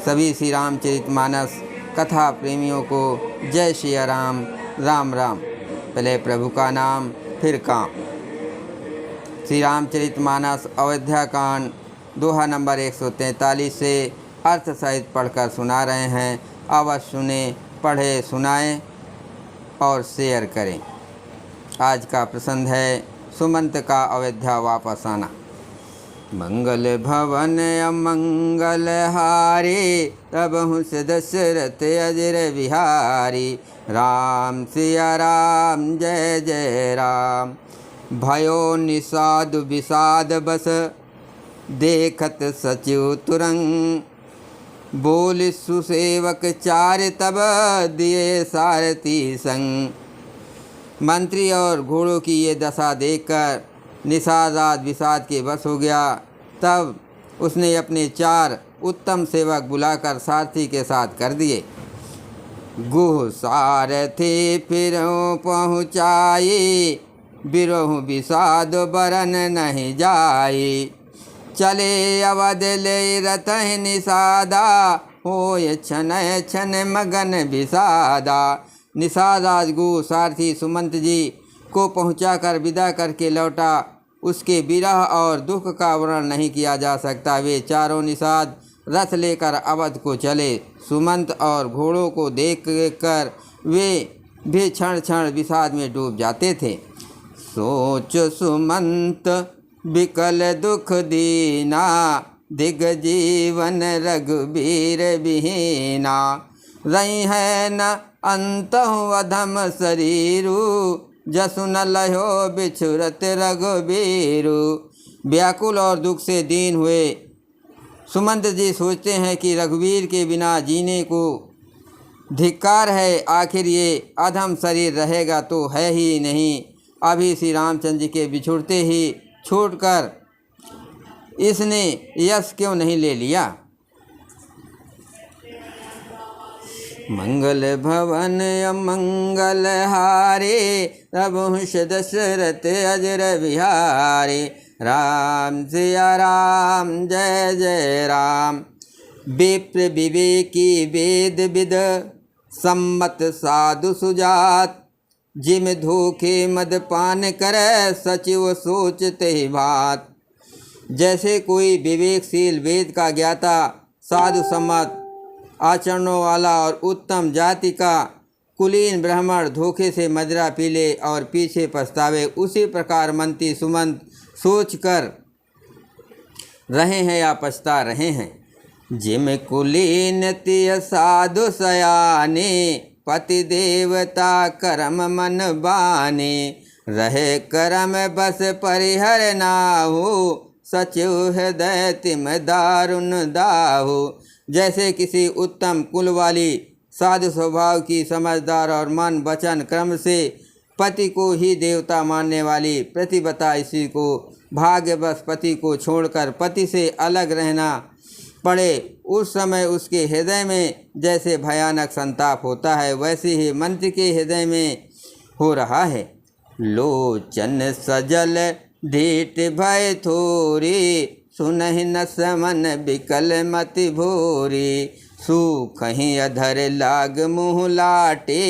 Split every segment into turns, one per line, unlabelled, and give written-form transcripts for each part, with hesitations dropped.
सभी श्री रामचरितमानस कथा प्रेमियों को जय श्री राम। राम राम। पहले प्रभु का नाम फिर काम। श्री रामचरितमानस अयोध्या कांड दोहा नंबर 143 से अर्थ सहित पढ़कर सुना रहे हैं। अवश्य सुने, पढ़े, सुनाएं और शेयर करें। आज का प्रसंग है सुमंत का अयोध्या वापस आना। मंगल भवन अमंगल हारे, तब हुस दशरथ अजर बिहारी। राम सिया राम जय जय राम। भयो निषाद विषाद बस, देखत सचिव तुरंग। बोल सुसेवक चार, तब दिए सारथी संग। मंत्री और घोड़ों की ये दशा देखकर निषाद विषाद के बस हो गया। तब उसने अपने 4 उत्तम सेवक बुलाकर सारथी के साथ कर दिए। गुह सारथी फिर पहुँचाए, बिरहु विषाद बरन नहीं जाए। चले अवध ले रतहि निषादा, होय छन छन मगन विषादा। निषाद गुह सारथी सुमंत जी को पहुंचाकर विदा करके लौटा। उसके विरह और दुख का वर्णन नहीं किया जा सकता। वे चारों निषाद रथ लेकर अवध को चले। सुमंत और घोड़ों को देख कर वे भी क्षण क्षण विषाद में डूब जाते थे। सोच सुमंत विकल दुख दीना, दिग जीवन रघुबीर विहीना। रही है न अंतहु अधम शरीरु, जसु न लहो बिछुरत रघुबीरु। व्याकुल और दुख से दीन हुए सुमंत जी सोचते हैं कि रघुवीर के बिना जीने को धिक्कार है। आखिर ये अधम शरीर रहेगा तो है ही नहीं। अभी श्री रामचंद्र जी के बिछुड़ते ही छूटकर इसने यश क्यों नहीं ले लिया। मंगल भवन अमंगल हारे, तब हुस दशरथ अजर बिहारी। राम सिया राम जय जय राम। विप्र विवेकी वेद विद, सम्मत साधु सुजात। जिम धोखे मदपान करे, सचिव सोचते बात। जैसे कोई विवेकशील वेद का ज्ञाता, साधु सम्मत आचरणों वाला और उत्तम जाति का कुलीन ब्राह्मण धोखे से मदिरा पी ले और पीछे पछतावे, उसी प्रकार मंत्री सुमंत सोच कर रहे हैं या पछता रहे हैं। जिम कुलीन तिय साधु सयाने, पति देवता करम मन बाने। रहे करम बस परिहर नाहु, सचिव हृदय तिम दारुण दाहु। जैसे किसी उत्तम कुल वाली साधु स्वभाव की समझदार और मन वचन क्रम से पति को ही देवता मानने वाली प्रतिव्रता स्त्री को भाग्यवश पति को छोड़कर पति से अलग रहना पड़े, उस समय उसके हृदय में जैसे भयानक संताप होता है, वैसे ही मंत्री के हृदय में हो रहा है। लोचन सजल ढीठ भय थोरी, सुनहि न समन बिकल मति भोरी। सूखहि अधर लाग मुँह लाटे,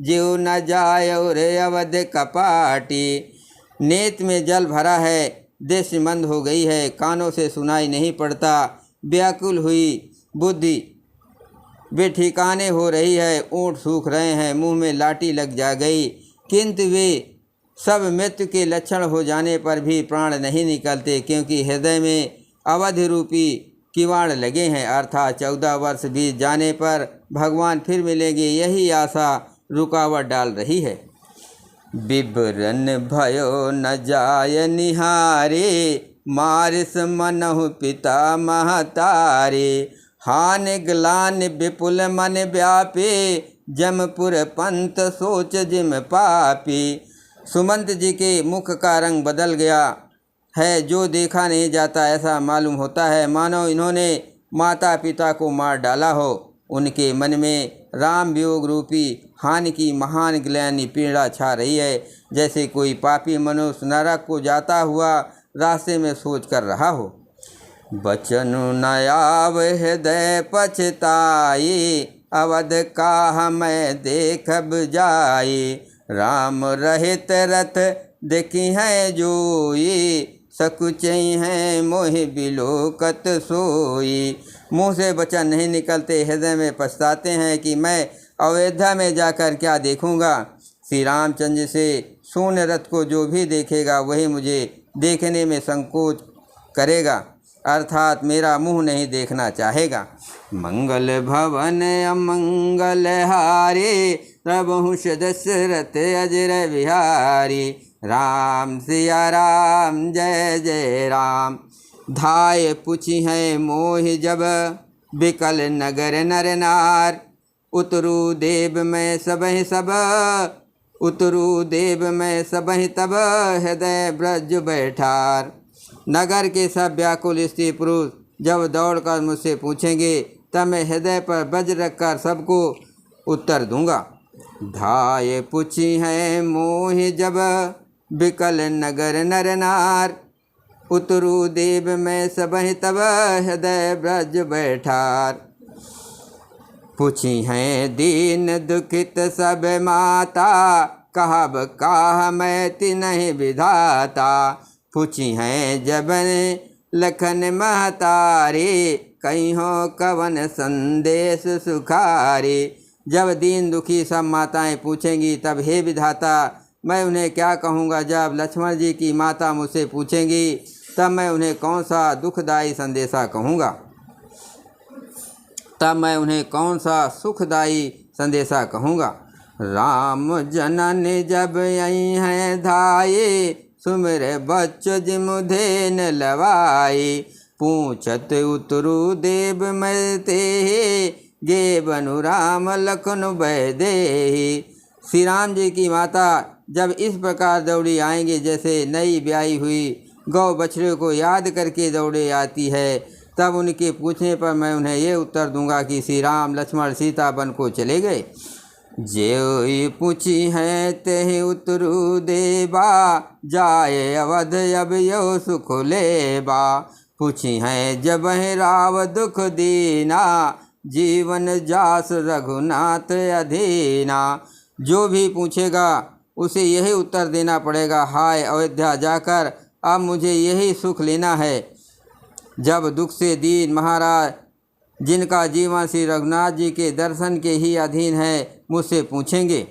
ज्यों न जाय रे अवध कपाटी। नेत्र में जल भरा है, दृष्टि मंद हो गई है, कानों से सुनाई नहीं पड़ता। व्याकुल हुई बुद्धि बेठिकाने हो रही है, ओंठ सूख रहे हैं, मुंह में लाठी लग जा गई। किंतु वे सब मृत्यु के लक्षण हो जाने पर भी प्राण नहीं निकलते, क्योंकि हृदय में अवधि रूपी किवाड़ लगे हैं। अर्थात 14 वर्ष बीत जाने पर भगवान फिर मिलेंगे, यही आशा रुकावट डाल रही है। बिबरन भयो न जाय निहारे, मारिस मनहु पिता महतारे। हान ग्लान विपुल मन व्यापे, जमपुर पंथ सोच जिम पापी। सुमंत जी के मुख का रंग बदल गया है, जो देखा नहीं जाता ऐसा मालूम होता है, मानो इन्होंने माता पिता को मार डाला हो। उनके मन में राम वियोग रूपी हानि की महान ग्लानि पीड़ा छा रही है, जैसे कोई पापी मनुष्य नरक को जाता हुआ रास्ते में सोच कर रहा हो। बचनु न आव हृदय पछताई, अवध का मैं देखब जाई। राम रहित रथ देखी है जोई, सकुचई हैं मोहि बिलोकत सोई। मुँह से वचन नहीं निकलते, हृदय में पछताते हैं कि मैं अयोध्या में जाकर क्या देखूँगा। श्री रामचंद्र से शून्य रथ को जो भी देखेगा वही मुझे देखने में संकोच करेगा, अर्थात मेरा मुँह नहीं देखना चाहेगा। मंगल भवन अमंगल हारे, प्रभुष दशरथ अजर बिहारी। राम सिया राम जय जय राम। धाय पुछि है मोहि जब, बिकल नगर नर नार। उतरू देव में सबहि सब, उतरू देव में सबहि तब, हृदय ब्रज बैठार। नगर के सब व्याकुल स्त्री पुरुष जब दौड़कर मुझसे पूछेंगे, तब मैं हृदय पर ब्रज रखकर सबको उत्तर दूंगा। धाय पुछि है मोहि जब, बिकल नगर नर नार। उतरू देव में सबहि तब, हृदय ब्रज बैठार। पुछि हैं दीन दुखित सब माता, कहब काह मैं तिन्हि विधाता। पुछि हैं जबन लखन महतारे, कहियो कवन संदेश सुखारे। जब दीन दुखी सब माताएं पूछेंगी, तब हे विधाता मैं उन्हें क्या कहूँगा। जब लक्ष्मण जी की माता मुझसे पूछेंगी, तब मैं उन्हें कौन सा दुखदायी संदेशा कहूँगा, तब मैं उन्हें कौन सा सुखदायी संदेशा कहूँगा। राम जनन जब यही हैं धाये, सुमिर बच्चो जिमुधेन लवाए। पूछत उतरू देव मते, गे बनु राम लखन बैदेहि। श्री राम जी की माता जब इस प्रकार दौड़ी आएंगे, जैसे नई ब्याही हुई गौ बछड़े को याद करके दौड़े आती है, तब उनके पूछने पर मैं उन्हें ये उत्तर दूंगा कि श्री राम लक्ष्मण सीता वन को चले गए। जे पूछी है तेहि उतरू देबा, जाए अवध अब यो सुख लेबा। पूछी है जब राव दुख दीना, जीवन जास रघुनाथ अधीना। जो भी पूछेगा उसे यही उत्तर देना पड़ेगा, हाय अयोध्या जाकर अब मुझे यही सुख लेना है। जब दुख से दीन महाराज, जिनका जीवन श्री रघुनाथ जी के दर्शन के ही अधीन है, मुझसे पूछेंगे,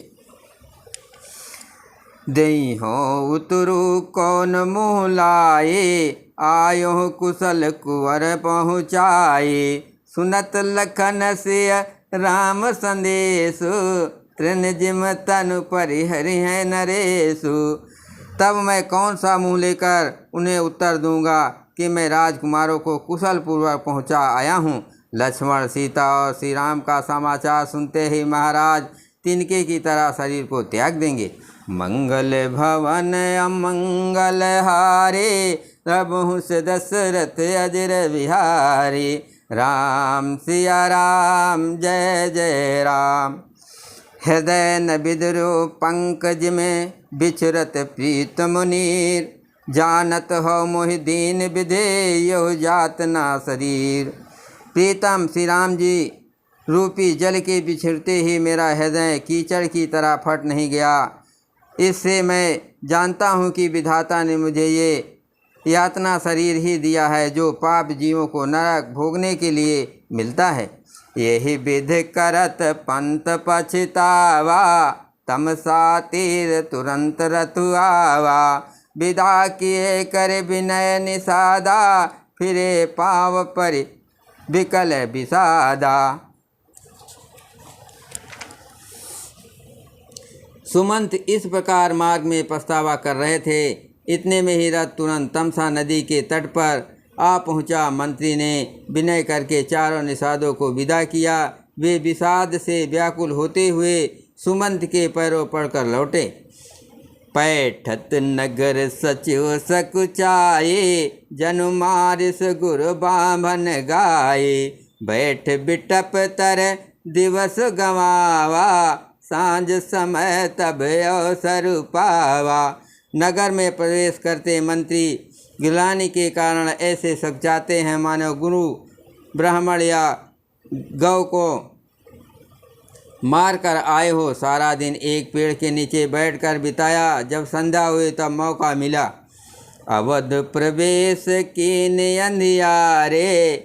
देई हो उतरू कौन मुँह लाए, आयो कुशल कुंवर पहुँचाए। सुनत लखन से राम संदेशु, तृण जिम तनु परिहरि है नरेशु। तब मैं कौन सा मुँह लेकर उन्हें उत्तर दूंगा कि मैं राजकुमारों को कुशल पूर्वक पहुँचा आया हूँ। लक्ष्मण सीता और श्री राम का समाचार सुनते ही महाराज तिनके की तरह शरीर को त्याग देंगे। मंगल भवन अमंगल हारे, प्रभुष दशरथ अजर बिहारी। राम सिया राम जय जय राम। हृदय न बिदरो पंकज में, बिचरत प्रीत मुनीर। जानत हो मोहि दीन विधेयो, जात ना शरीर। प्रीतम श्री राम जी रूपी जल के बिछड़ते ही मेरा हृदय कीचड़ की तरह फट नहीं गया। इससे मैं जानता हूँ कि विधाता ने मुझे ये यातना शरीर ही दिया है, जो पाप जीवों को नरक भोगने के लिए मिलता है। यही विध करत पंत पछतावा, तमसा तीर तुरंत रतु आवा। विदा किए कर विनय निषादा, फिरे पाव पर विकल विषादा। सुमंत इस प्रकार मार्ग में पछतावा कर रहे थे, इतने में ही रथ तुरंत तमसा नदी के तट पर आ पहुंचा। मंत्री ने विनय करके चारों निषादों को विदा किया। वे विषाद से व्याकुल होते हुए सुमंत के पैरों पड़कर लौटे। पैठत नगर सचिव सकुचाए, जनु मारिस गुरु बाभन गाये। बैठ बिटप तर दिवस गवावा, सांझ समय तब अवसर पावा। नगर में प्रवेश करते मंत्री गिलानी के कारण ऐसे सचाते हैं मानो गुरु ब्राह्मण या गौ को मार कर आए हो। सारा दिन एक पेड़ के नीचे बैठकर बिताया। जब संध्या हुई तब मौका मिला। अवध प्रवेश कीन अंधियारे,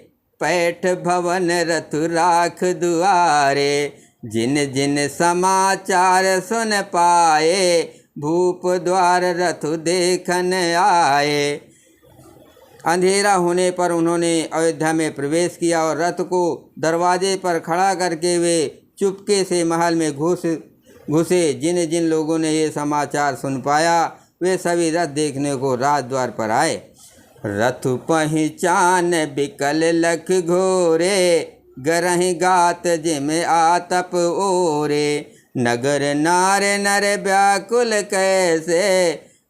पैठ भवन रथ राख दुआरे। जिन जिन समाचार सुन पाए, भूप द्वार रथ देखन आए। अंधेरा होने पर उन्होंने अयोध्या में प्रवेश किया और रथ को दरवाजे पर खड़ा करके वे चुपके से महल में घुसे। जिन जिन लोगों ने ये समाचार सुन पाया, वे सभी रथ देखने को राजद्वार पर आए। रथ पहचान बिकल लख घोरे, गरहि गात जिम आतप ओरे। नगर नारे नर व्याकुल कैसे,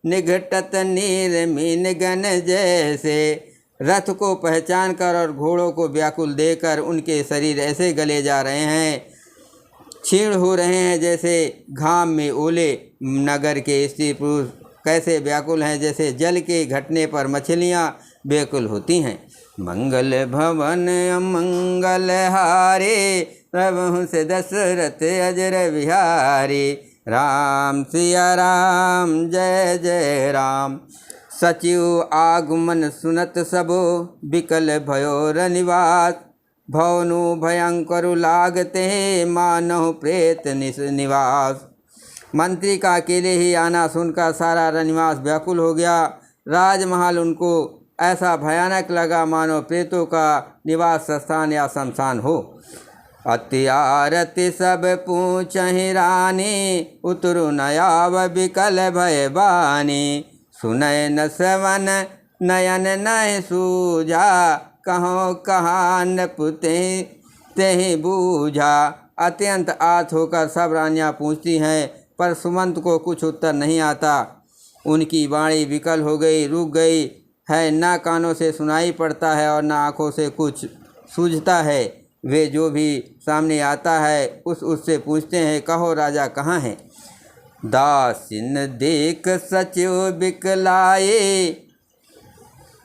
निघटत नीर मीन गन जैसे। रथ को पहचान कर और घोड़ों को व्याकुल देकर उनके शरीर ऐसे गले जा रहे हैं, क्षीण हो रहे हैं जैसे घाम में ओले। नगर के स्त्री पुरुष कैसे व्याकुल हैं, जैसे जल के घटने पर मछलियाँ व्याकुल होती हैं। मंगल भवन अमंगल हारे, प्रभु से दशरथ अजर विहारी। राम सिया राम जय जय राम। सचिव आगमन सुनत सबो, बिकल भयोर निवास। भवनु भयंकर लागते, मानव प्रेत निवास। मंत्री का अकेले ही आना सुनकर सारा रनिवास व्याकुल हो गया। राजमहल उनको ऐसा भयानक लगा मानो प्रेतों का निवास स्थान या शमशान हो। अति आरती सब पूछहि रानी, उतरु नयाव बिकल भय बानी। सुनय न श्रवण नयन नय सूझा, कहो कहान पुते तेहि बूझा। अत्यंत आर्त होकर सब रानियाँ पूछती हैं, पर सुमंत को कुछ उत्तर नहीं आता। उनकी वाणी विकल हो गई, रुक गई है, ना कानों से सुनाई पड़ता है और ना आँखों से कुछ सूझता है। वे जो भी सामने आता है उससे पूछते हैं, कहो राजा कहाँ है। दासिन देख सचिव बिकलाए,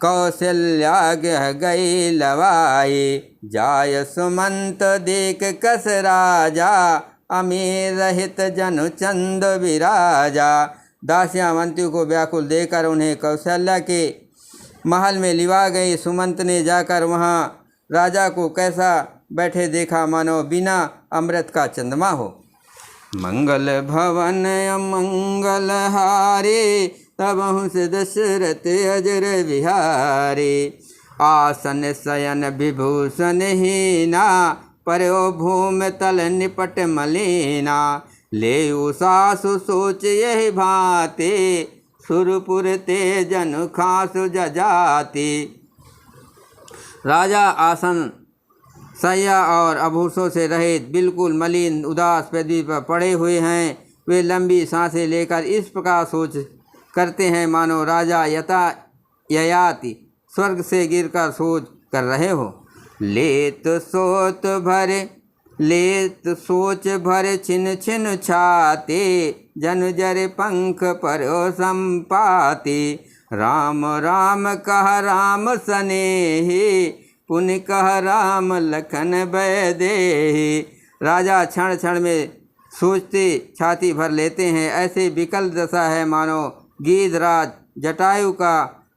कौशल्या गह गई लवाए। जाय सुमंत देख कस राजा, अमीर रहित जनु चंद विराजा। दासियाँ मंत्री को व्याकुल देकर उन्हें कौशल्या के महल में लिवा गई। सुमंत ने जाकर वहाँ राजा को कैसा बैठे देखा, मानो बिना अमृत का चंद्रमा हो। मंगल भवन अमंगल हारे, तबहु से दशरथ अजर विहारे। आसन शयन विभूषण हीना, पर्यो भूम तल निपट मलिना। ले सासु सोच यही भांति, सुरपुर ते जनु खासु जजाति। राजा आसन सैया और आभूषों से रहित बिल्कुल मलिन उदास पृथ्वी पर पड़े हुए हैं। वे लंबी सांसें लेकर इस प्रकार सोच करते हैं मानो राजा ययाति स्वर्ग से गिरकर सोच कर रहे हो। लेत सोच भरे छिन छिन छाते, जन जर पंख पर्यो संपाते। राम राम कह राम सनेही, पुनि कह राम लखन भय देहि। राजा क्षण क्षण में सोचते छाती भर लेते हैं। ऐसे विकल दशा है मानो गीधराज जटायु का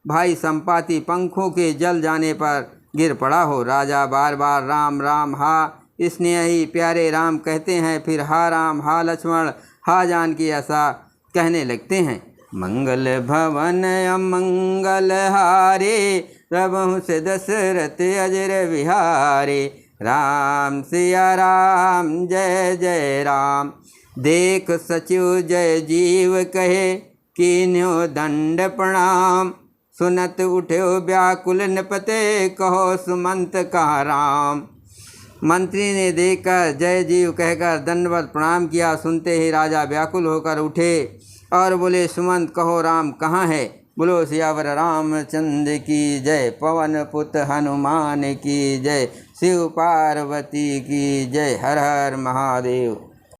भाई संपाति पंखों के जल जाने पर गिर पड़ा हो। राजा बार बार राम राम हा स्नेही प्यारे राम कहते हैं, फिर हा राम हा लक्ष्मण हा जानकी ऐसा कहने लगते हैं। मंगल भवन अमंगल हारे, प्रभु से दशरथ अजर विहारे। राम सिया राम जय जय राम। देख सचिव जय जीव कहे, कीन्यो दंड प्रणाम। सुनत उठ्यो व्याकुल नपते, कहो सुमंत कहा राम। मंत्री ने देखकर जय जीव कहकर दंडवत प्रणाम किया। सुनते ही राजा व्याकुल होकर उठे और बोले, सुमंत कहो राम कहाँ है। बोलो सियावर रामचंद्र की जय। पवन पुत्र हनुमान की जय। शिव पार्वती की जय। हर हर महादेव।